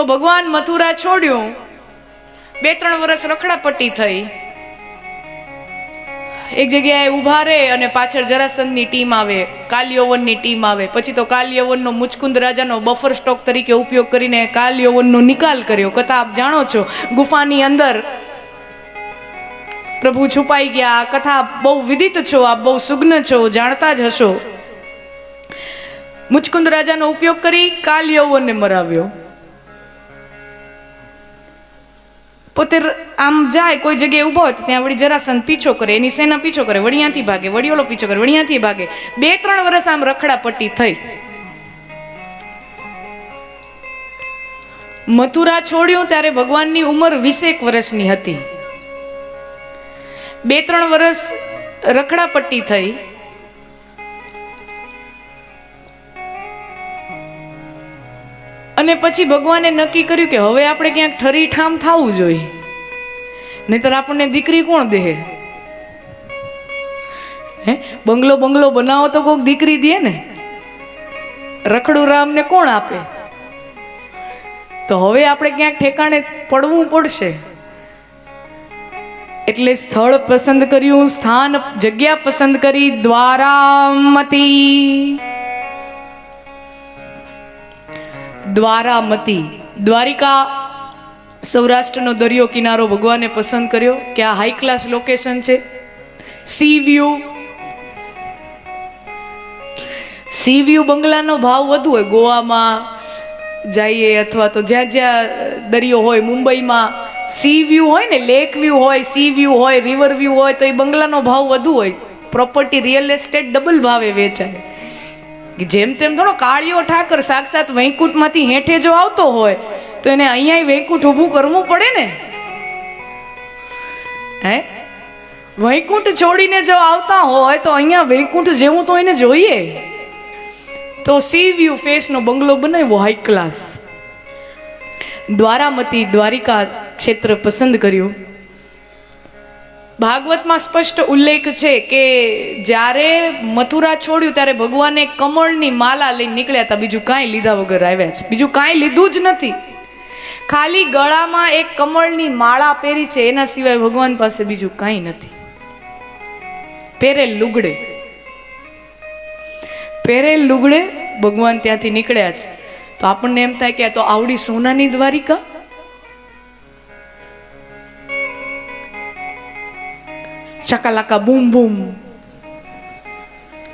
તો ભગવાન મથુરા છોડ્યું, 2-3 વર્ષ રખડાપટ્ટી થઈ, એક જગ્યાએ ઊભા રહે અને પાછળ જરાસંધની ટીમ આવે, કાલયવનની ટીમ આવે. પછી તો કાલયવનનો મુચકુંદ રાજાનો બફર સ્ટોક તરીકે ઉપયોગ કરીને કાલયવનનો નિકાલ કર્યો. કથા આપ જાણો છો, ગુફાની અંદર પ્રભુ છુપાઈ ગયા. આ કથા બહુ વિદિત છો, આપ બહુ સુગ્ન છો, જાણતા જ હશો. મુચકુંદ રાજાનો ઉપયોગ કરી કાલયવનને મરાવ્યો. પોતે આમ જાય, કોઈ જગ્યાએ ઊભો હોય ત્યાં વળી જરાસંધ પીછો કરે, એની સેના પીછો કરે, વળી ત્યાંથી ભાગે, વળી ઓલો પીછો કરે, વળી ત્યાંથી ભાગે. 2-3 વર્ષ આમ રખડાપટ્ટી થઈ. મથુરા છોડ્યું ત્યારે ભગવાનની ઉંમર 20 વર્ષની હતી. 2-3 વર્ષ રખડાપટ્ટી થઈ. અને પછી ભગવાને નક્કી કર્યું કે હવે આપણે ક્યાંક ઠરીઠામ થવું જોઈએ, નહીતર આપણને દીકરી કોણ દે? હે, બંગલો બનાવો તો કોઈક દીકરી દે ને, રખડું રામને કોણ આપે? તો હવે આપણે ક્યાંક ઠેકાણે પડવું પડશે. એટલે સ્થળ પસંદ કર્યું, સ્થાન જગ્યા પસંદ કરી, દ્વારામતી. દ્વારામતી, દ્વારિકા, સૌરાષ્ટ્રનો દરિયો કિનારો ભગવાને પસંદ કર્યો કે આ હાઈ ક્લાસ લોકેશન છે. સી વ્યૂ બંગલાનો ભાવ વધુ હોય. ગોવામાં જઈએ અથવા તો જ્યાં જ્યાં દરિયો હોય, મુંબઈમાં સી વ્યૂ હોય ને, લેક વ્યૂ હોય, સી વ્યૂ હોય, રિવર વ્યૂ હોય, તો એ બંગલાનો ભાવ વધુ હોય. પ્રોપર્ટી, રિયલ એસ્ટેટ ડબલ ભાવે વેચાય. જેમ તેમ થોડો કાળિયો ઠાકર સાક્ષાત વૈકુંઠમાંથી હેઠે જો આવતો હોય તો એને અહીંયા વૈકુંઠ ઊભું કરવું પડે ને. હે, વૈકુંઠ છોડીને જો આવતા હોય તો અહીંયા વૈકુંઠ જેવું તો એને જોઈએ. તો સી વ્યૂ ફેસનો બંગલો બનાવ્યો, હાઈ ક્લાસ. દ્વારામતી, દ્વારિકા ક્ષેત્ર પસંદ કર્યું. ભાગવતમાં સ્પષ્ટ ઉલ્લેખ છે કે જ્યારે મથુરા છોડ્યું ત્યારે ભગવાને કમળની માલા લઈને નીકળ્યા હતા. બીજું કાંઈ લીધા વગર આવ્યા છે, બીજું કાંઈ લીધું જ નથી. ખાલી ગળામાં એક કમળની માળા પહેરી છે, એના સિવાય ભગવાન પાસે બીજું કાંઈ નથી. પહેરેલ લુગડે ભગવાન ત્યાંથી નીકળ્યા છે. તો આપણને એમ થાય કે આ તો આવડી સોનાની દ્વારિકા. શાકાલાકા બૂમ બૂમ,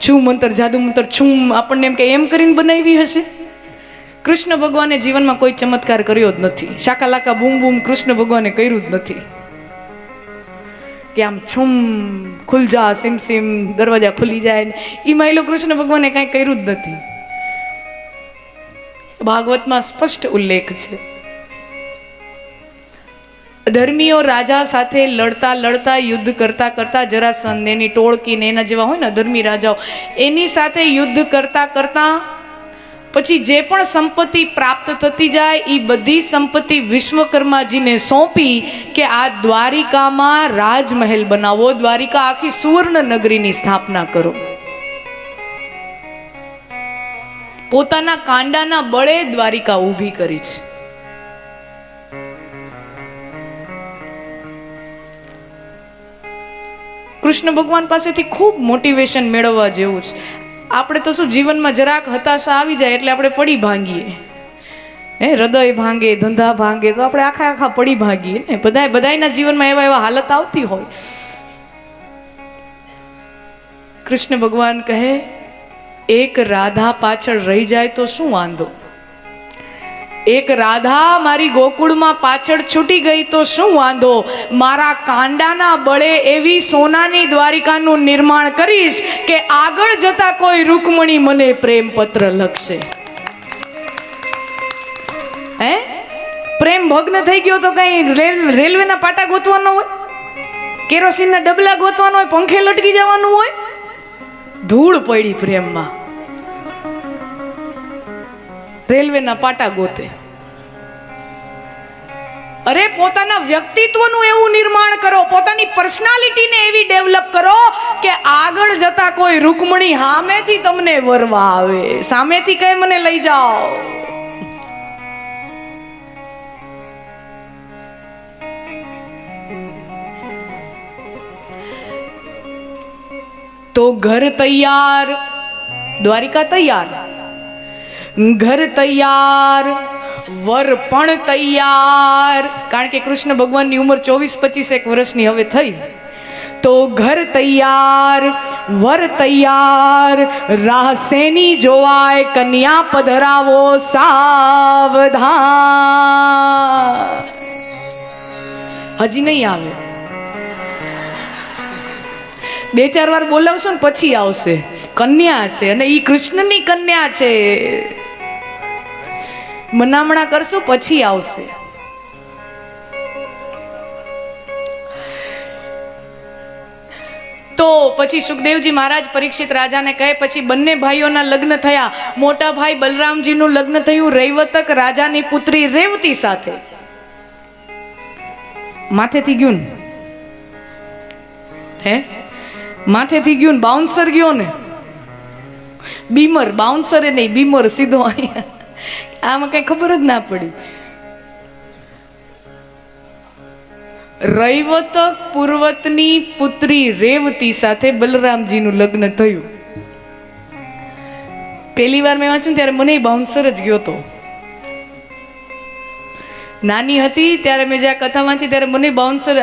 છું મંતર, જાદુ મંતર, છું, આપણને એમ કે એમ કરીને બનાવી હશે. કૃષ્ણ ભગવાને જીવનમાં કોઈ ચમત્કાર કર્યો જ નથી. શાકાલાકા બૂમ બૂમ કૃષ્ણ ભગવાને કર્યું જ નથી કે આમ છુમ ખુલ જા, સિમ સિમ દરવાજા ખુલી જાય. એ માયલો કૃષ્ણ ભગવાને કાંઈ કર્યું જ નથી. ભાગવતમાં સ્પષ્ટ ઉલ્લેખ છે. ધર્મીઓ રાજા સાથે લડતા યુદ્ધ કરતા જરાસંધ, એની ટોળકી ને એના જેવા હોય ને ધર્મી રાજાઓ, એની સાથે યુદ્ધ કરતા પછી જે પણ સંપત્તિ પ્રાપ્ત થતી જાય એ બધી સંપત્તિ વિશ્વકર્માજીને સોંપી કે આ દ્વારિકામાં રાજમહેલ બનાવો, દ્વારિકા આખી સુવર્ણ નગરીની સ્થાપના કરો. પોતાના કાંડાના બળે દ્વારિકા ઊભી કરી છે. કૃષ્ણ ભગવાન પાસેથી ખૂબ મોટિવેશન મેળવવા જેવું છે. આપણે તો શું જીવનમાં જરાક હતાશા આવી જાય એટલે આપણે પડી ભાંગીએ, હે, હૃદય ભાંગે, ધંધા ભાંગે, તો આપણે આખા પડી ભાંગીએ ને. બધાયના જીવનમાં એવા હાલત આવતી હોય. કૃષ્ણ ભગવાન કહે, એક રાધા પાછળ રહી જાય તો શું વાંધો? એક રાધા મારી ગોકુળમાં પાછળ છૂટી ગઈ તો શું વાંધો? મારા કાંડાના બળે એવી સોનાની દ્વારિકાનું નિર્માણ કરીશ કે આગળ જતા કોઈ રૂકમણી મને પ્રેમ પત્ર લખશે. હે, પ્રેમ ભગ્ન થઈ ગયો તો કઈ રેલવેના પાટા ગોતવાનો હોય, કેરોસીનના ડબલા ગોતવાનો હોય, પંખે લટકી જવાનું હોય? ધૂળ પડી પ્રેમમાં. રેલવેના પાટા ગોતે. અરે પોતાના વ્યક્તિત્વનું એવું નિર્માણ કરો, પોતાની પર્સનાલિટીને એવી ડેવલપ કરો કે આગળ જતા કોઈ રૂકમણી સામેથી તમને વરવા આવે, સામેથી કહે મને લઈ જાઓ. તો ઘર તૈયાર, દ્વારિકા તૈયાર, ઘર તૈયાર, વર પણ તૈયાર, કારણ કે કૃષ્ણ ભગવાનની ઉંમર 24-25 વર્ષની હવે થઈ. તો ઘર તૈયાર, વર તૈયાર, રાહ શેની જોવાય, કન્યા પધરાવો સાવધાન. હજી નહીં આવે, 2-4 વાર બોલાવશો ને પછી આવશે. કન્યા છે અને ઈ કૃષ્ણની કન્યા છે, મનામણા કરશો પછી આવશે. તો પછી સુખદેવજી મહારાજ પરીક્ષિત રાજાને કહે, પછી બંને ભાઈઓના લગ્ન થયા. મોટા ભાઈ બલરામજીનું લગ્ન થયું રૈવતક રાજાની પુત્રી રેવતી સાથે. માથેથી ગયું ને, હે માથેથી ગયું ને, બાઉન્સર ગયો ને, બીમર, બાઉન્સરે નહીં બીમર, સીધો અહીંયા. આમાં કઈ ખબર જ ના પડી. રૈવતક પૂર્વતની પુત્રી રેવતી સાથે બલરામજીનું લગ્ન થયું. પહેલી વાર મેં વાંચ્યું ત્યારે મને બાઉન્સર જ ગયો હતો. નાની હતી ત્યારે મેં જ્યાં કથા વાંચી ત્યારે મને બાઉન્સર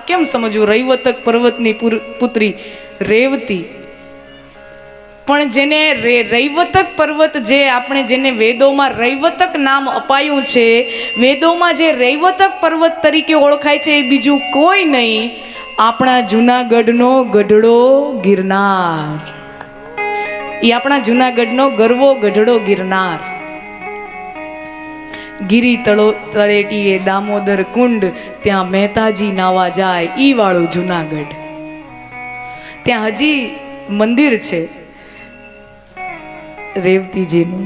કેમ સમજવું, રૈવતક પર્વતની પુત્રી રેવતી. પણ જેને રૈવતક પર્વત, જે આપણે જેને વેદોમાં રૈવતક નામ અપાયું છે, વેદોમાં જે રૈવતક પર્વત તરીકે ઓળખાય છે એ બીજું કોઈ નહીં, આપણા જૂનાગઢનો ગઢડો ગિરનાર. એ આપણા જૂનાગઢનો ગરવો ગઢડો ગિરનાર. ગિરી તળેટીએ દામોદર કુંડ, ત્યાં મહેતાજી નાવા જાય, ઈ વાળું જૂનાગઢ. ત્યાં હજી મંદિર છે રેવતીજીનું.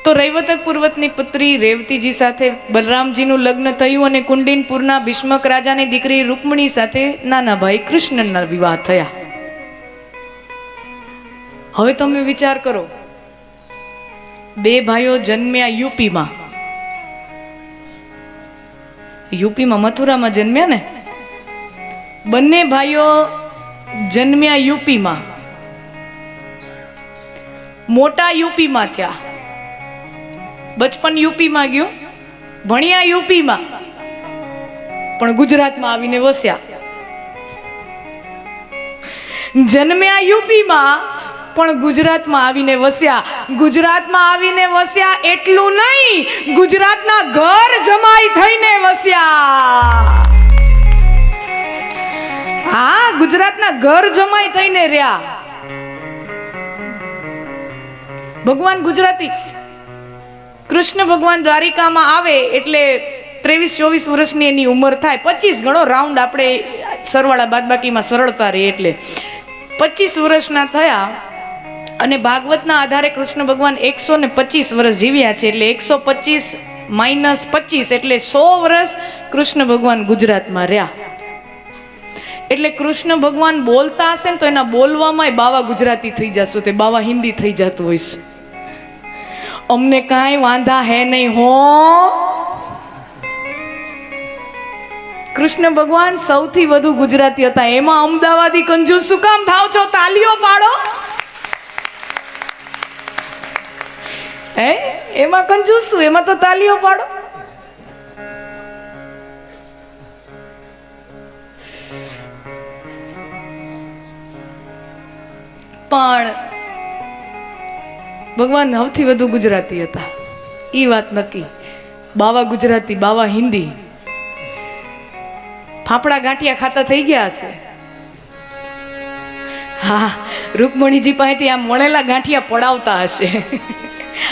તો રૈવતક પૂર્વતની પુત્રી રેવતીજી સાથે બલરામજીનું લગ્ન થયું અને કુંડિનપુરના ભીષ્મક રાજાની દીકરી રૂકમણી સાથે નાના ભાઈ કૃષ્ણના વિવાહ થયા. હવે તમે વિચાર કરો, 2 ભાઈઓ જન્મ્યા યુપીમાં. યુપીમાં મથુરામાં જન્મ્યા ને. બંને ભાઈઓ જન્મ્યા યુપીમાં, મોટા યુપીમાં થયા, બચપન યુપીમાં ગયું, ભણ્યા યુપીમાં, પણ ગુજરાતમાં આવીને વસ્યા. જન્મ્યા યુપીમાં પણ ગુજરાતમાં આવીને વસ્યા. ગુજરાતમાં આવીને વસ્યા એટલું નહીં, ગુજરાતના ઘર જમાઈ થઈને વસ્યા. હા, ગુજરાતના ઘર જમાઈ થઈને રહ્યા. ભગવાન ગુજરાતી. કૃષ્ણ ભગવાન દ્વારિકામાં આવે એટલે 23-24 વર્ષની એની ઉંમર થાય. 25 ગણો રાઉન્ડ, આપણે સરવાળા બાદબાકીમાં સરળતા રહે એટલે 25 વર્ષના થયા. અને ભાગવતના આધારે કૃષ્ણ ભગવાન 125 વર્ષ જીવ્યા છે. એટલે 125 - 25 એટલે 100 વર્ષ કૃષ્ણ ભગવાન ગુજરાતમાં રહ્યા. એટલે કૃષ્ણ ભગવાન બોલતા હશે ને તો એના બોલવામાં બાવા ગુજરાતી થઈ જશો, તે બાવા હિન્દી થઈ જતું હોય છે. અમને કાંઈ વાંધા હે નહીં હો. કૃષ્ણ ભગવાન સૌથી વધુ ગુજરાતી હતા. એમાં અમદાવાદી કંજૂસ શું કામ થાવ છો? તાલીઓ પાડો. એમાં કંજૂસ શું, એમાં તો તાલીઓ પાડો. પણ ભગવાન સૌથી વધુ ગુજરાતી હતા, એ વાત નક્કી. બાવા ગુજરાતી, બાવા હિન્દી. ફાફડા ગાંઠિયા ખાતા થઈ ગયા હશે. હા, રૂકમણીજી પાસેથી આમ વણેલા ગાંઠિયા પડાવતા હશે.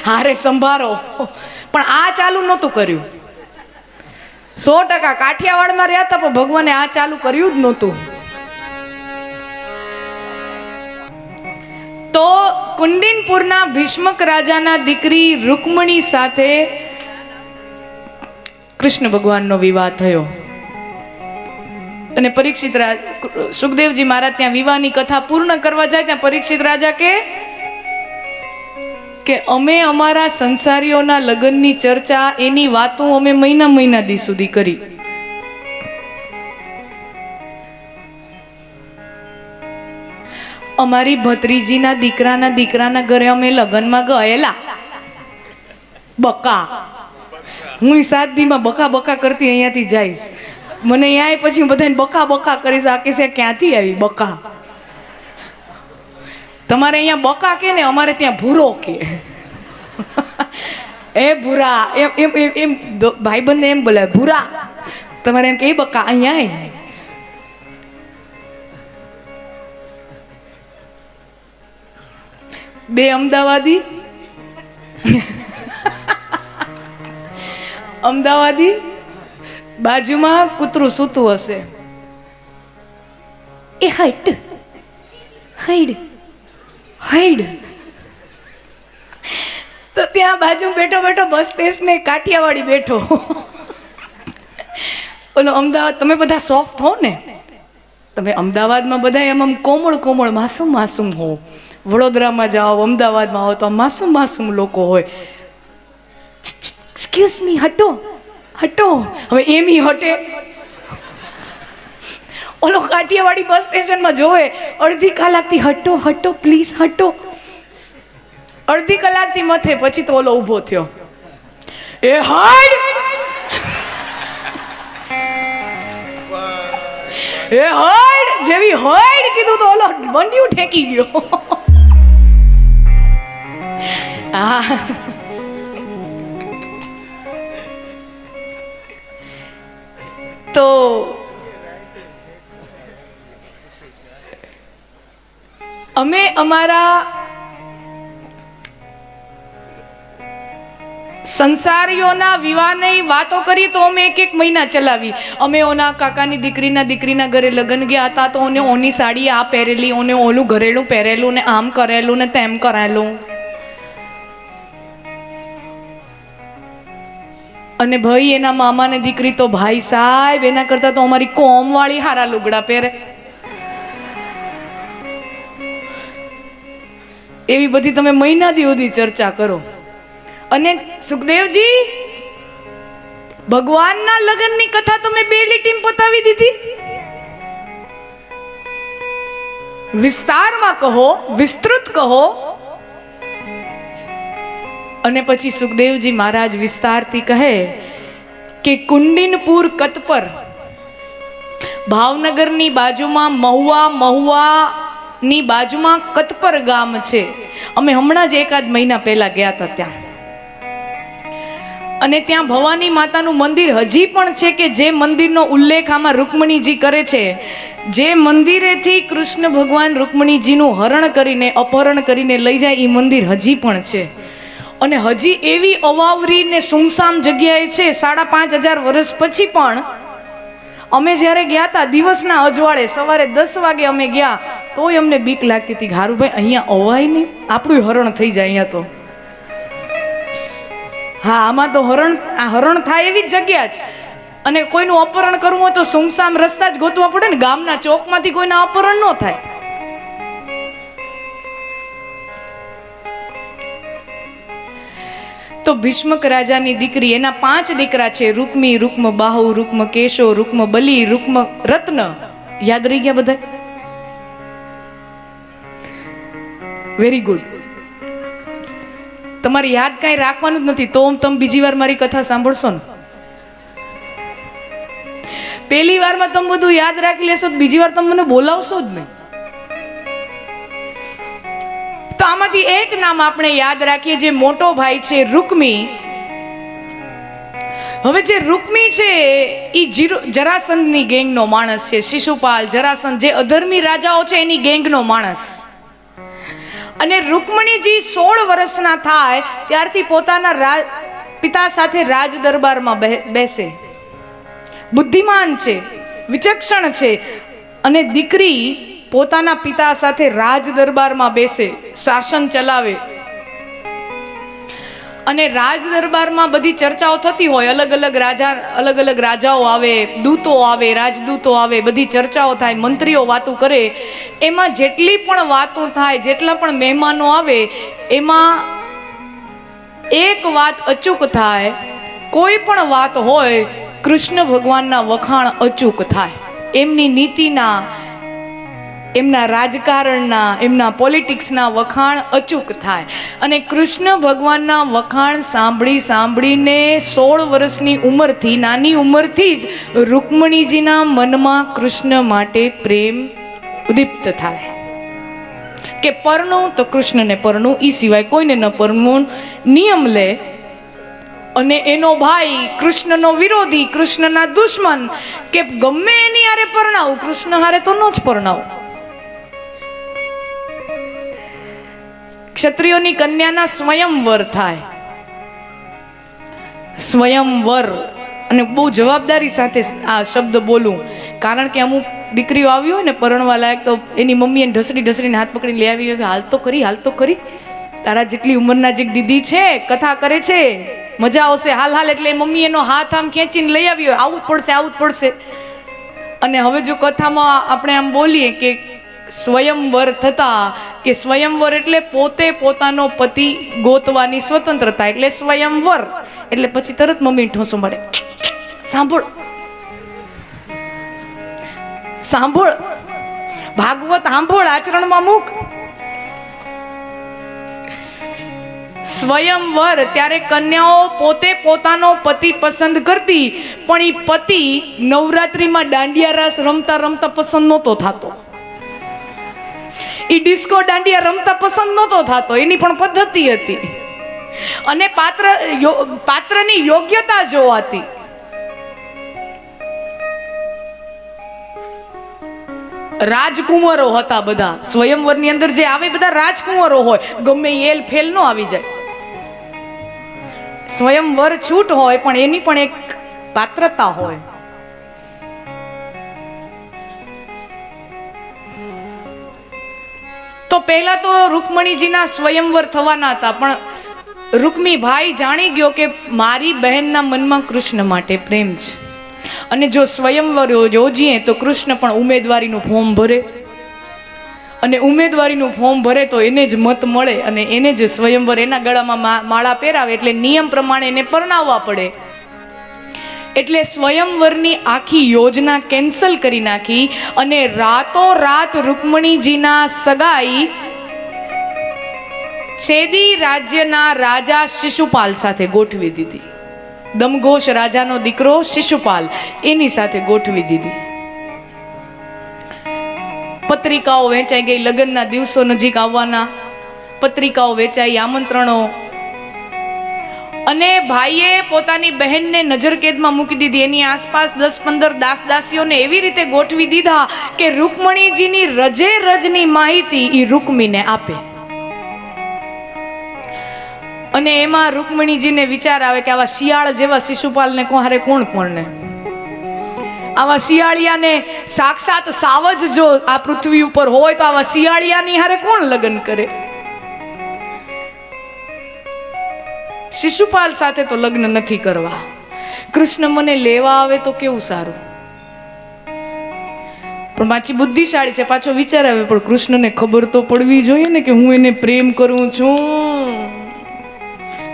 હારે સંભારો. પણ આ ચાલુ નહોતું કર્યું. 100% કાઠિયાવાડમાં રહ્યા હતા, પણ ભગવાને આ ચાલુ કર્યું જ નહોતું. તો કુંડિનપુરના ભીષ્મક રાજાના દીકરી રૂકમણી સાથે કૃષ્ણ ભગવાનનો વિવાહ થયો. અને પરીક્ષિત સુખદેવજી મહારાજ ત્યાં વિવાહની કથા પૂર્ણ કરવા જાય ત્યાં પરીક્ષિત રાજા કે અમે અમારા સંસારીઓના લગ્નની ચર્ચા, એની વાતો અમે મહિના દી સુધી કરી. અમારી ભત્રીજીના દીકરાના ઘરે અમે લગ્નમાં ગયેલા. બકા હું 7 દીમાં બકા કરતી અહીંયાથી જઈશ. મને અહીંયા પછી હું બધાને બકા કરીશ. આ કે ક્યાંથી આવી બકા? તમારે અહીંયા બકા કે ને, અમારે ત્યાં ભૂરો કે. એ ભૂરા એમ એમ એમ ભાઈબંધને એમ બોલાય ભૂરા. તમારે એમ કે બકા અહીંયા. બે અમદાવાદી બાજુમાં કૂતરું સૂતું હશે. એ હાઈડ તો ત્યાં બાજુ બેઠો બસ સ્ટેશને કાઠિયાવાડી બેઠો. ઓલો અમદાવાદ, તમે બધા સોફ્ટ હો ને, તમે અમદાવાદમાં બધા એમ કોમળ માસૂમ હો. વડોદરામાં જાઓ, અમદાવાદમાં આવો તો માસૂમ લોકો હોય. એક્સક્યુઝ મી, હટો. હવે એમ હટે. ઓલો કાઠિયાવાડી બસ સ્ટેશનમાં જોવે અડધી કલાકથી હટો પ્લીઝ હટો. અડધી કલાકથી મથે પછી તો ઓલો ઊભો થયો. એ હાડ જેવી હાડ કીધું તો ઓલો બંડિયું ઠેકી ગયો. તો અમે અમારા સંસારીઓના વિવાહની વાતો કરી તો અમે 1 મહિના ચલાવી. અમે ઓના કાકાની દીકરીના ઘરે લગ્ન ગયા હતા તો ઓને ઓની સાડી આ પહેરેલી, ઓને ઓલું ઘરેલું પહેરેલું ને આમ કરેલું ને તેમ કરેલું. અને ભાઈ એના મામાને દીકરી તો ભાઈ સાહેબ એના કરતા તો અમારી કોમ વાળી હારા લુગડા પહેરે. એવી બધી તમે મહિના સુધી ચર્ચા કરો. અને સુખદેવજી, ભગવાનના લગ્નની કથા તમે 2 લીટીમાં પતાવી દીધી. વિસ્તારમાં કહો, વિસ્તૃત કહો. અને પછી સુખદેવજી મહારાજ વિસ્તારથી કહે કે કુંડિનપુર કતપર, ભાવનગરની બાજુમાં મહુવાની બાજુમાં કતપર ગામ છે. અમે હમણાં જ 1 મહિના પહેલા ગયા હતા ત્યાં. અને ત્યાં ભવાની માતાનું મંદિર હજી પણ છે કે જે મંદિરનો ઉલ્લેખ આમાં રૂકમણીજી કરે છે. જે મંદિરેથી કૃષ્ણ ભગવાન રૂકમણીજીનું હરણ કરીને અપહરણ કરીને લઈ જાય એ મંદિર હજી પણ છે. અને હજી એવી અવાવરી ને સુમસામ જગ્યાએ છે. 5,500 વર્ષ પછી પણ અમે જ્યારે ગયા હતા દિવસના અજવાળે, સવારે 10 વાગે અમે ગયા તોય અમને બીક લાગતી હતી. હારુભાઈ અહીંયા અવાય નહીં, આપણું હરણ થઈ જાય અહીંયા તો. હા, આમાં તો હરણ થાય એવી જ જગ્યા છે. અને કોઈનું અપહરણ કરવું હોય તો સુમસામ રસ્તા જ ગોતવા પડે ને. ગામના ચોકમાંથી કોઈના અપહરણ ન થાય. તો ભીષ્મક રાજાની દીકરી, એના 5 દીકરા છે. રૂકમી, રૂક્મ બાહુ, રૂક્મ કેશો, રૂક્મ બલી, રૂક્મ રત્ન. યાદ રહી ગયા બધા? Very good. તમારે યાદ કાંઈ રાખવાનું જ નથી તો તમે બીજી વાર મારી કથા સાંભળશો ને. પહેલી વારમાં તમે બધું યાદ રાખી લેશો તો બીજી વાર તમે મને બોલાવશો જ નહીં. તો આમાંથી એક નામ આપણે યાદ રાખીએ, જે મોટો ભાઈ છે રૂકમી. હવે જે રૂકમી છે એ જરાસંધની ગેંગનો માણસ છે. શિશુપાલ, જરાસંધ જે અધર્મી રાજાઓ છે એની ગેંગનો માણસ. અને રૂકમણીજી 16 વર્ષના થાય ત્યારથી પોતાના પિતા સાથે રાજ દરબારમાં બેસે. બુદ્ધિમાન છે, વિચક્ષણ છે. અને દીકરી પોતાના પિતા સાથે રાજ દરબારમાં બેસે, શાસન ચલાવે. અને રાજ દરબારમાં બધી ચર્ચાઓ થતી હોય. અલગ અલગ રાજાઓ આવે, દૂતો આવે, રાજદૂતો આવે, બધી ચર્ચાઓ થાય, મંત્રીઓ વાતો કરે. એમાં જેટલી પણ વાતો થાય, જેટલા પણ મહેમાનો આવે, એમાં એક વાત અચૂક થાય. કોઈ પણ વાત હોય કૃષ્ણ ભગવાનના વખાણ અચૂક થાય. એમની નીતિના, એમના રાજકારણના, એમના પોલિટિક્સના વખાણ અચૂક થાય. અને કૃષ્ણ ભગવાનના વખાણ સાંભળી સાંભળીને 16 વર્ષની ઉંમરથી, નાની ઉંમરથી જ રૂકમણીજીના મનમાં કૃષ્ણ માટે પ્રેમ ઉદ્દીપ્ત થાય કે પરણું તો કૃષ્ણને પરણું, એ સિવાય કોઈને ન પરણવું નિયમ લે. અને એનો ભાઈ કૃષ્ણનો વિરોધી, કૃષ્ણના દુશ્મન કે ગમે એની હારે પરણાવું, કૃષ્ણ હારે તો ન જ પરણાવું. ક્ષત્રિયોની કન્યાના સ્વયંવર થાય. સ્વયંવર, અને બહુ જવાબદારી સાથે આ શબ્દ બોલું, કારણ કે અમુક દીકરીઓ આવી હોય ને પરણવા લાયક, તો એની મમ્મી એને ઢસડીને હાથ પકડીને લઈ આવી, હાલ તો કરી, તારા જેટલી ઉંમરના જે દીદી છે કથા કરે છે, મજા આવશે, હાલ. એટલે મમ્મી એનો હાથ આમ ખેંચીને લઈ આવી હોય, આવું જ પડશે. અને હવે જો કથામાં આપણે આમ બોલીએ કે સ્વયંવર થતા, કે સ્વયંવર એટલે પોતે પોતાનો પતિ ગોતવાની સ્વતંત્રતા, એટલે સ્વયંવર. એટલે પછી તરત મમ્મી ઠોસો મળે, સાંભળ ભાગવત સાંભળ, આચરણમાં મૂક. સ્વયંવર ત્યારે કન્યાઓ પોતે પોતાનો પતિ પસંદ કરતી, પણ એ પતિ નવરાત્રીમાં દાંડિયા રાસ રમતા રમતા પસંદ નહોતો થતો, એ ડિસ્કો દાંડિયા રમતા પસંદ નહોતો થતો, એની પણ પદ્ધતિ હતી. અને પાત્રની યોગ્યતા જોવાતી. રાજકુંવરો હતા બધા, સ્વયંવરની અંદર જે આવે બધા રાજકુંવરો હોય, ગમે એલ ફેલ નો આવી જાય. સ્વયંવર છૂટ હોય, પણ એની પણ એક પાત્રતા હોય. તો પહેલા તો રૂકમણીજીના સ્વયંવર થવાના હતા, પણ રૂકમી ભાઈ જાણી ગયો કે મારી બહેનના મનમાં કૃષ્ણ માટે પ્રેમ છે, અને જો સ્વયંવર યોજીએ તો કૃષ્ણ પણ ઉમેદવારીનું ફોર્મ ભરે, અને ઉમેદવારીનું ફોર્મ ભરે તો એને જ મત મળે, અને એને જ સ્વયંવર, એના ગળામાં માળા પહેરાવે, એટલે નિયમ પ્રમાણે એને પરણાવવા પડે. એટલે સ્વયંવરની આખી યોજના કેન્સલ કરી નાખી, અને રાતોરાત રૂકમણીજીના સગાઈ છેદી રાજ્યના રાજા શિશુપાલ સાથે ગોઠવી દીધી. દમઘોષ રાજાનો દીકરો શિશુપાલ, એની સાથે ગોઠવી દીધી. પત્રિકાઓ વેચાઈ ગઈ, લગ્નના દિવસો નજીક આવવાના, પત્રિકાઓ વેચાઈ, આમંત્રણો. અને ભાઈએ પોતાની બહેનને નજરકેદમાં મૂકી દીધી. એની આસપાસ 10-15 દાસ-દાસીઓને એવી રીતે ગોઠવી દીધા કે રૂકમણીજીની રજે રજની માહિતી એ રૂકમીને આપે. અને એમાં રૂકમણીજીને વિચાર આવે કે આવા શિયાળ જેવા શિશુપાલને હારે કોણ પરણે? આવા શિયાળિયાને સાક્ષાત સાવજ જો આ પૃથ્વી ઉપર હોય તો આવા શિયાળિયાની હારે કોણ લગ્ન કરે? શિશુપાલ સાથે તો લગ્ન નથી કરવા. કૃષ્ણ મને લેવા આવે તો કેવું સારું. પણ પાછી બુદ્ધિશાળી છે, પાછો વિચાર આવે પણ કૃષ્ણને ખબર તો પડવી જોઈએ ને કે હું એને પ્રેમ કરું છું,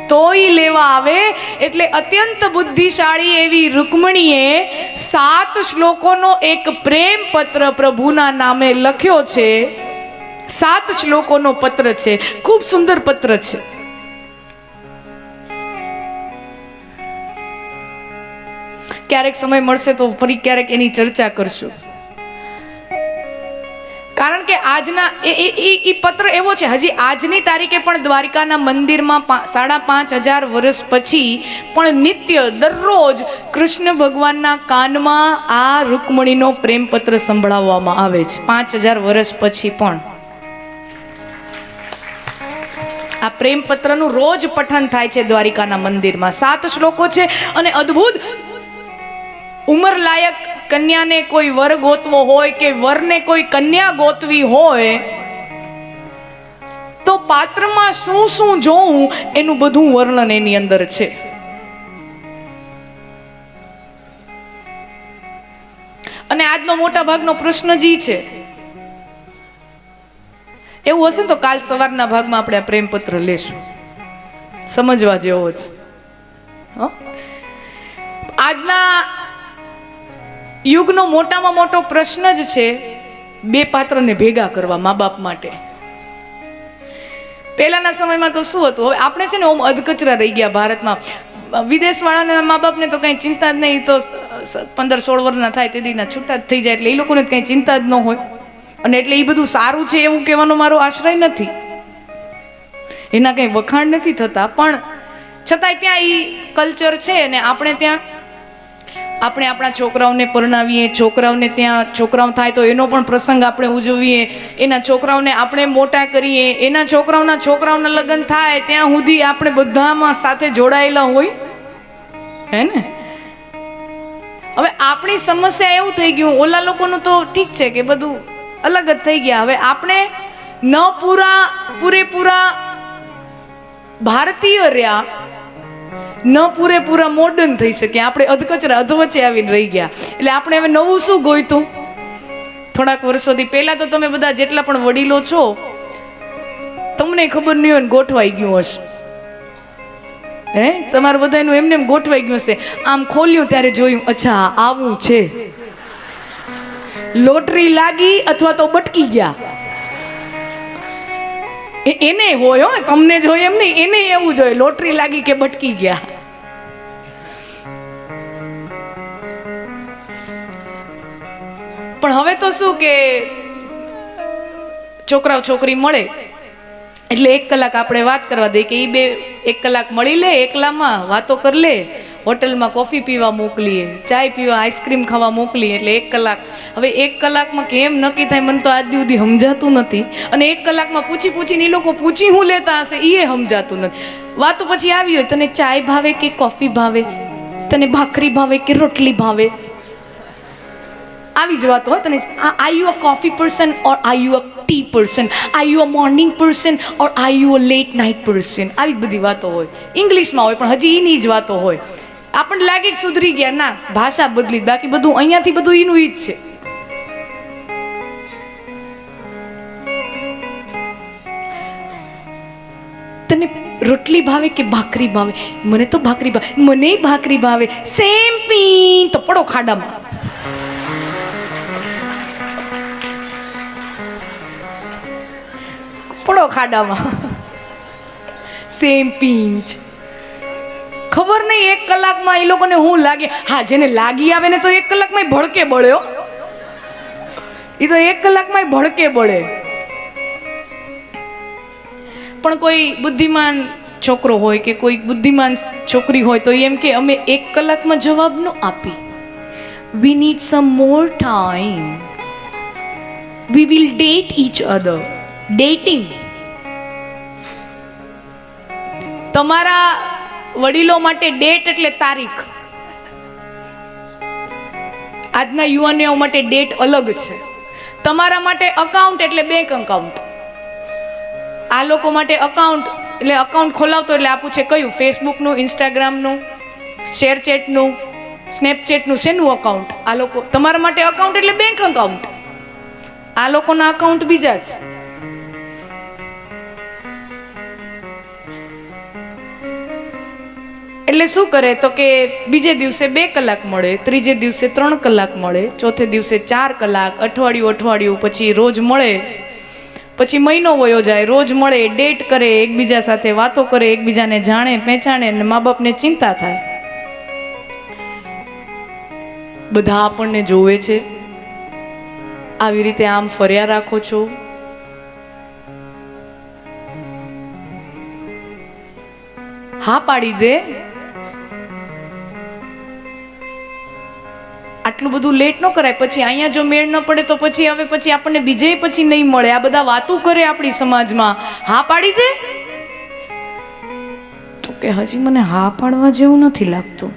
તોય લેવા આવે. એટલે અત્યંત બુદ્ધિશાળી એવી રૂકમણીએ 7 શ્લોકોનો એક પ્રેમ પત્ર પ્રભુના નામે લખ્યો છે. 7 શ્લોકોનો પત્ર છે, ખૂબ સુંદર પત્ર છે. ક્યારેક સમય મળશે તો ફરી ક્યારેક એની ચર્ચા કરશું. કારણ કે આજના એ પત્ર એવો છે, હજી આજની તારીખે પણ દ્વારકાના મંદિરમાં 5,500 વર્ષ પછી પણ નિત્ય દરરોજ કૃષ્ણ ભગવાનના કાનમાં આ રૂકમણીનો પ્રેમ પત્ર સંભળાવવામાં આવે છે. 5,000 વર્ષ પછી પણ આ પ્રેમ પત્રનું રોજ પઠન થાય છે દ્વારિકાના મંદિરમાં. 7 શ્લોકો છે અને અદ્ભુત. ઉંમર લાયક કન્યાને કોઈ વર ગોતવો હોય કે વરને કોઈ કન્યા ગોતવી હોય તો પાત્રમાં શું શું જોવું એનું બધું વર્ણન એની અંદર છે. અને આજનો મોટા ભાગનો પ્રશ્ન જ છે. એવું હશે તો કાલ સવારના ભાગમાં આપણે આ પ્રેમ પત્ર લેશું, સમજવા જેવો છે. આજના યુગનો મોટામાં મોટો પ્રશ્ન જ છે બે પાત્રને ભેગા કરવા મા બાપ માટે. પહેલાના સમયમાં તો શું હતું, હવે આપણે છે ને ઓમ અધકચરા રહી ગયા ભારતમાં. વિદેશવાળાના મા બાપને તો કંઈ ચિંતા જ નહીં, તો 15-16 વર્ષના થાય તે દીના છૂટા જ થઈ જાય, એટલે એ લોકોને કંઈ ચિંતા જ ન હોય. અને એટલે એ બધું સારું છે એવું કહેવાનો મારો આશ્રય નથી, એના કંઈ વખાણ નથી થતા, પણ છતાંય ત્યાં એ કલ્ચર છે. અને આપણે ત્યાં આપણે આપણા છોકરાઓને પરણાવીએ, છોકરાઓને ત્યાં છોકરાઓ થાય તો એનો પણ પ્રસંગ આપણે ઉજવીએ, એના છોકરાઓને આપણે મોટા કરીએ, એના છોકરાઓના લગ્ન થાય ત્યાં સુધી આપણે બધામાં સાથે જોડાયેલા હોય હે ને. હવે આપણી સમસ્યા એવું થઈ ગયું, ઓલા લોકોનું તો ઠીક છે કે બધું અલગ જ થઈ ગયા. હવે આપણે ન પૂરેપૂરા ભારતીય રહ્યા, ન પૂરેપૂરા મોડર્ન થઈ શકે, આપણે અધકચરા અધવચ્ચે આવીને રહી ગયા. એટલે આપણે હવે નવું શું ગોઈતું? થોડાક વર્ષોથી પહેલા તો તમે બધા જેટલા પણ વડીલો છો તમને ખબર નહીં હોય ને ગોઠવાઈ ગયું હશે, હે તમારું બધાનું એમને એમ ગોઠવાઈ ગયું હશે. આમ ખોલ્યું ત્યારે જોયું, અચ્છા આવું છે, લોટરી લાગી અથવા તો બટકી ગયા. એને હોય હો, તમને જોઈએ એમ નહીં, એને એવું જોઈએ લોટરી લાગી કે બટકી ગયા. પણ હવે તો શું કે છોકરાઓ છોકરી મળે એટલે 1 કલાક આપણે વાત કરવા દઈએ કે એ બે 1 કલાક મળી લે, એકલામાં વાતો કરી લે, હોટલમાં કોફી પીવા મોકલીએ, ચાય પીવા, આઈસ્ક્રીમ ખાવા મોકલીએ, એટલે 1 કલાક. હવે 1 કલાકમાં કેમ નક્કી થાય મને તો આજ સુધી સમજાતું નથી. અને 1 કલાકમાં પૂછીને એ લોકો પૂછી હું લેતા હશે એ સમજાતું નથી. વાતો પછી આવી હોય, તને ચાય ભાવે કે કોફી ભાવે, તને ભાખરી ભાવે કે રોટલી ભાવે, આવી જ વાતો હોય. તને are you a coffee person or are you a tea person, are you a morning person or are you a late night person, આવી જ બધી વાતો હોય. ઇંગ્લિશમાં હોય પણ હજી એની જ વાતો હોય. આપણને લાગે કે સુધરી ગયા, ના, ભાષા બદલી, બાકી બધું અહીંયાથી બધું એનું ઈ જ છે. તને રોટલી ભાવે કે ભાખરી ભાવે? મને તો ભાખરી ભાવે. મને ભાખરી ભાવે. સેમ પીન, તો પડો ખાડામાં. પડો ખાડામાં. Same pinch. ખબર નહીં 1 કલાકમાં એ લોકોને શું લાગે. હા, જેને લાગી આવે ને તો 1 કલાકમાં ભડકે બળ્યો, એ તો 1 કલાકમાં ભડકે બળે. પણ કોઈ બુદ્ધિમાન છોકરો હોય કે કોઈ બુદ્ધિમાન છોકરી હોય તો એમ કે અમે 1 કલાકમાં જવાબ ન આપી, we need some more time, we will date each other. Dating તમારા વડીલો માટે ડેટ એટલે તારીખ, આજના યુવાનીઓ માટે ડેટ અલગ છે. તમારા માટે અકાઉન્ટ એટલે બેંક અકાઉન્ટ, આ લોકો માટે અકાઉન્ટ એટલે અકાઉન્ટ ખોલાવતો એટલે આપું છે કયું, ફેસબુકનું, ઇન્સ્ટાગ્રામનું, શેરચેટનું, સ્નેપચેટનું, શેનું અકાઉન્ટ? આ લોકો તમારા માટે અકાઉન્ટ એટલે બેંક અકાઉન્ટ, આ લોકોના અકાઉન્ટ બીજા છે. એટલે શું કરે તો કે બીજે દિવસે 2 કલાક મળે, ત્રીજે દિવસે 3 કલાક મળે, ચોથે દિવસે 4 કલાક, અઠવાડિયું પછી રોજ મળે, પછી મહિનો વયો જાય, રોજ મળે, ડેટ કરે, એકબીજા સાથે વાતો કરે, એકબીજાને જાણે પહેચાણે, અને મા બાપને ચિંતા થાય. બધા આપણને જોવે છે, આવી રીતે આમ ફર્યા રાખો છો. હા પાડી દે, આટલું બધું લેટ ન કરાય. પછી અહીંયા જો મેળ ન પડે તો પછી આપણને બીજે પછી નહીં મળે. આ બધા વાતું કરે આપણી સમાજમાં, હા પાડી દે. તો કે હજી મને હા પાડવા જેવું નથી લાગતું.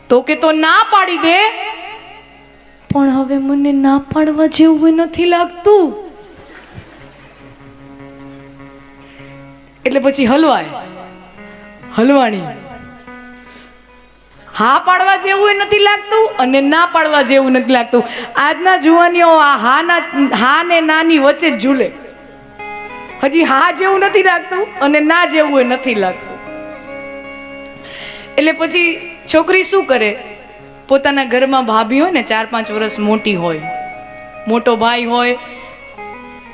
તો કે તો ના પાડી દે, પણ હવે મને ના પાડવા જેવું નથી લાગતું. એટલે પછી હલવાણી. હા પાડવા જેવું નથી લાગતું અને ના પાડવા જેવું નથી લાગતું. આજના જુવાનીઓ આ હા ને નાની વચ્ચે જ ઝૂલે. હજી હા જેવું નથી લાગતું અને ના જેવું નથી લાગતું. એટલે પછી છોકરી શું કરે, પોતાના ઘરમાં ભાભી હોય ને 4-5 વર્ષ મોટી હોય, મોટો ભાઈ હોય,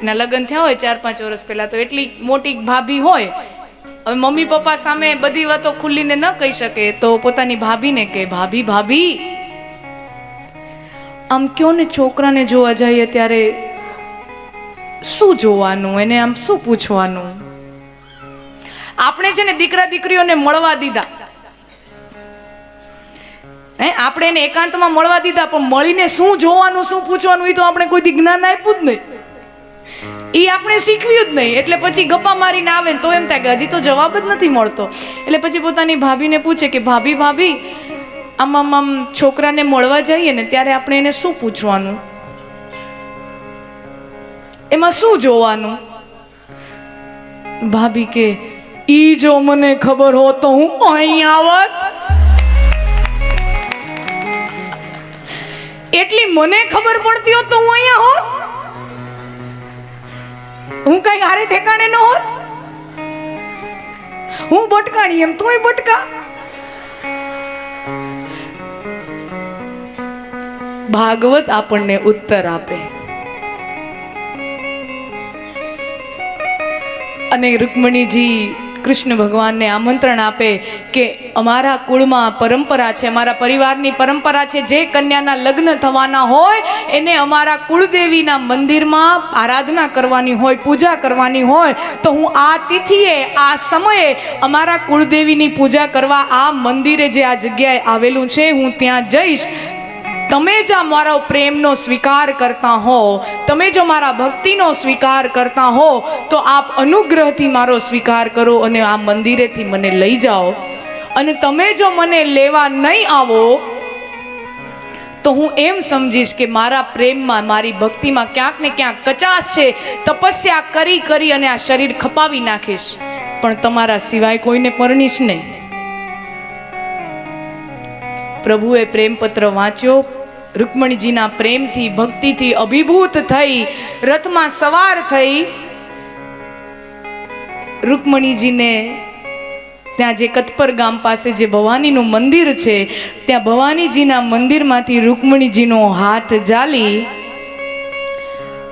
એના લગ્ન થયા હોય 4-5 વર્ષ પહેલા, તો એટલી મોટી ભાભી હોય. હવે મમ્મી પપ્પા સામે બધી વાતો ખુલ્લીને ન કહી શકે, તો પોતાની ભાભીને કહે, ભાભી ભાભી આમ કયો ને છોકરાને જોવા જઈએ ત્યારે શું જોવાનું, એને આમ શું પૂછવાનું. આપણે છે ને દીકરા દીકરીઓને મળવા દીધા, આપણે એને એકાંતમાં મળવા દીધા, પણ મળીને શું જોવાનું શું પૂછવાનું એ તો આપણે કોઈ જ્ઞાન આપ્યું જ નહીં, એ આપણે શીખવ્યું જ નહીં. એટલે પછી ગપ્પા મારીને આવે તો એમ થાય કે હજી તો જવાબ જ નથી મળતો. એટલે પછી પોતાની ભાભીને પૂછે કે ભાભી ભાભી આમ છોકરાને મળવા જઈએ ને ત્યારે આપણે એને શું પૂછવાનું, એમાં શું જોવાનું. ભાભી કે ઈ જો મને ખબર હોત તો હું અહીં આવત, એટલી મને ખબર પડતી હોત તો હું અહીંયા હોત, હું કઈ હારે ઠેકાણે ન હોત, હું બટકાણી એમ તોય બટકા. ભાગવત આપણને ઉત્તર આપે. અને રૂકમણીજી કૃષ્ણ ભગવાનને આમંત્રણ આપે કે અમારા કુળમાં પરંપરા છે, અમારા પરિવારની પરંપરા છે, જે કન્યાના લગ્ન થવાના હોય એને અમારા કુળદેવીના મંદિરમાં આરાધના કરવાની હોય, પૂજા કરવાની હોય, તો હું આ તિથિએ આ સમયે અમારા કુળદેવીની પૂજા કરવા આ મંદિરે જે આ જગ્યાએ આવેલું છે હું ત્યાં જઈશ. તમે જો મારો પ્રેમનો સ્વીકાર કરતા હો, તમે જો મારા ભક્તિનો સ્વીકાર કરતા હો, તો આપ અનુગ્રહથી મારો સ્વીકાર કરો અને આ મંદિરેથી મને લઈ જાઓ. અને તમે જો મને લેવા નહીં આવો તો હું એમ સમજીશ કે મારા પ્રેમમાં, મારી ભક્તિમાં ક્યાંક ને ક્યાંક કચાશ છે. તપસ્યા કરી કરી અને આ શરીર ખપાવી નાખીશ, પણ તમારા સિવાય કોઈને પરણીશ નહીં. પ્રભુએ પ્રેમપત્ર વાંચ્યો, રૂકમણીજીના પ્રેમથી ભક્તિથી અભિભૂત થઈ રથમાં સવાર થઈ રૂકમણીજીને ત્યાં જે કતપર ગામ પાસે જે ભવાનીનું મંદિર છે ત્યાં ભવાનીજીના મંદિરમાંથી રૂકમણીજીનો હાથ ઝાલી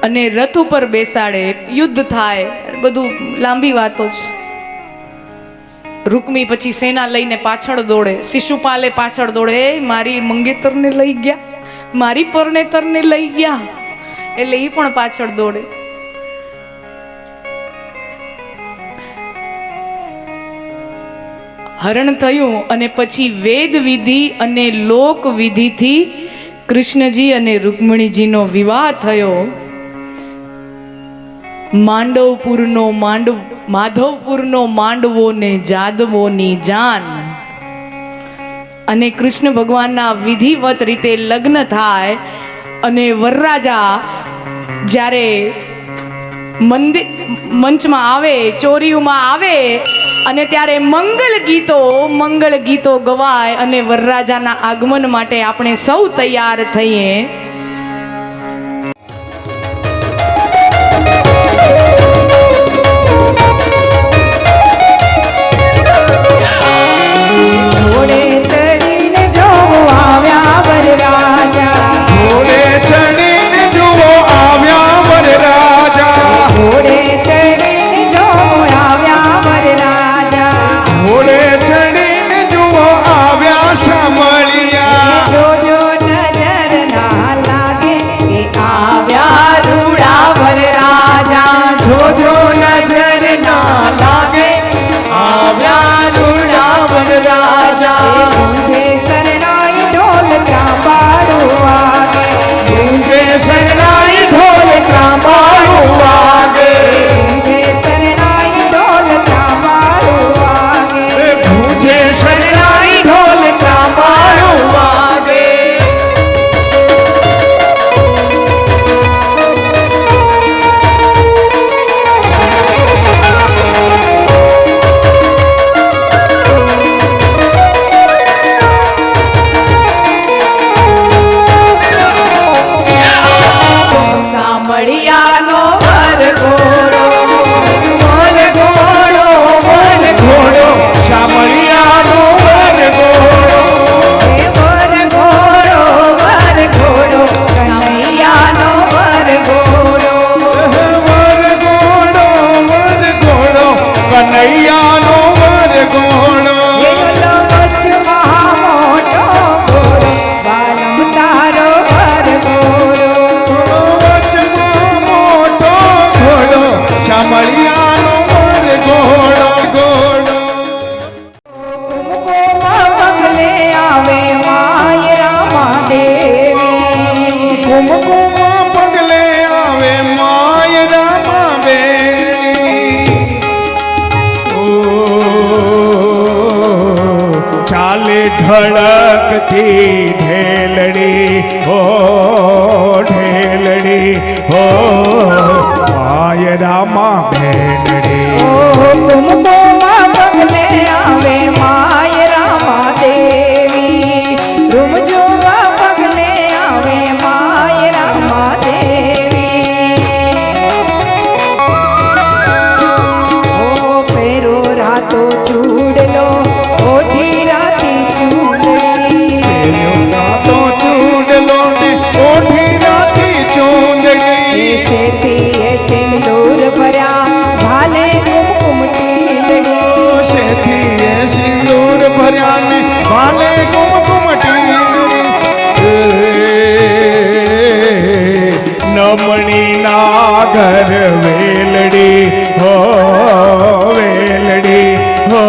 અને રથ ઉપર બેસાડે, યુદ્ધ થાય, બધું લાંબી વાતો છે. રૂકમી પછી સેના લઈને પાછળ દોડે, શિશુપાલે પાછળ દોડે, મારી મંગેતરને લઈ ગયા, મારી પરણેતરને લઈ ગયા, એટલે એ પણ પાછળ દોડે. હરણ થયું અને પછી વેદ વિધિ અને લોક વિધિથી કૃષ્ણજી અને રૂકમણીજીનો વિવાહ થયો. માધવપુરનો માંડવો ને જાદવોની જાન. અને કૃષ્ણ ભગવાનના વિધિવત રીતે લગ્ન થાય અને વરરાજા જ્યારે મંચમાં આવે, ચોરીઓમાં આવે અને ત્યારે મંગળ ગીતો ગવાય અને વરરાજાના આગમન માટે આપણે સૌ તૈયાર થઈએ. જો નજર ના કનૈયાનો વરઘોડો વચમાં મોટો ઘોડો બાલમ તારો વરઘોડો વચમાં મોટો ઘોડો શામળિયાનો વરઘોડો ઘોડો પગલે આવે માય રામા દેવી કુમકુમ પગલે આવે માય રામાબેન ઓ ચાલે ઢળકથી ઢેલડી હો ઢેલડી હો માય રામાબેનડી કુમકુમા પગલે આવે માય રામા દેવી રૂમજોવા પગલે આવે માય રામા દેવી ઓ પેરો રાતો ચૂડલો ઓઢી રાતી ચૂંદડી તો ચૂડલો ને ઓઢી રાતી ચૂંદડી એસેથી એ સિંદૂર ભર્યા ભાલે કુમકુમ ટીલડી શેથી એ સિંદૂર ભર્યા ને ભાલે કુમકુમ નમણી ના ઘર વેલડી હો વેલડી હો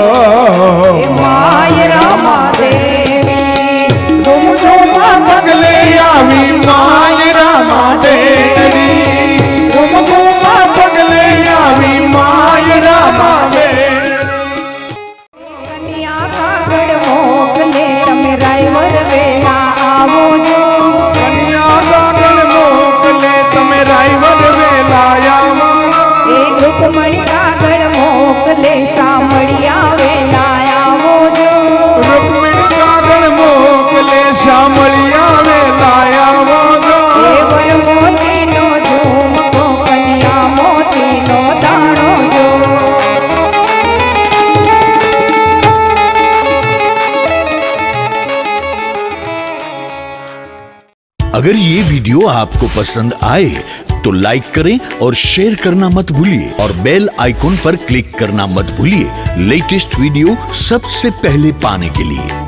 એ માય રામા દેવી રૂમઝુમા પગલે આવી માય રામાબેનડી રૂમઝુમા પગલે આવી માય રામાબેનડી કન્યા કાગળ મોકલે તમે રાયવર વેલા આવો છો કન્યા કાગળ મોકલે તમે રાયવર વેલા આવો એ રૂકમણી કાગળ મોકલે શામળિયા વેલા આવો છો રૂકમિણી કાગળ મોકલે શામળિયા વેલા આવો એ વર મોતીનો ઝુમકો કન્યા મોતીનો દાણો જો अगर ये वीडियो आपको पसंद आए तो लाइक करें और शेयर करना मत भूलिए और बेल आइकॉन पर क्लिक करना मत भूलिए लेटेस्ट वीडियो सबसे पहले पाने के लिए।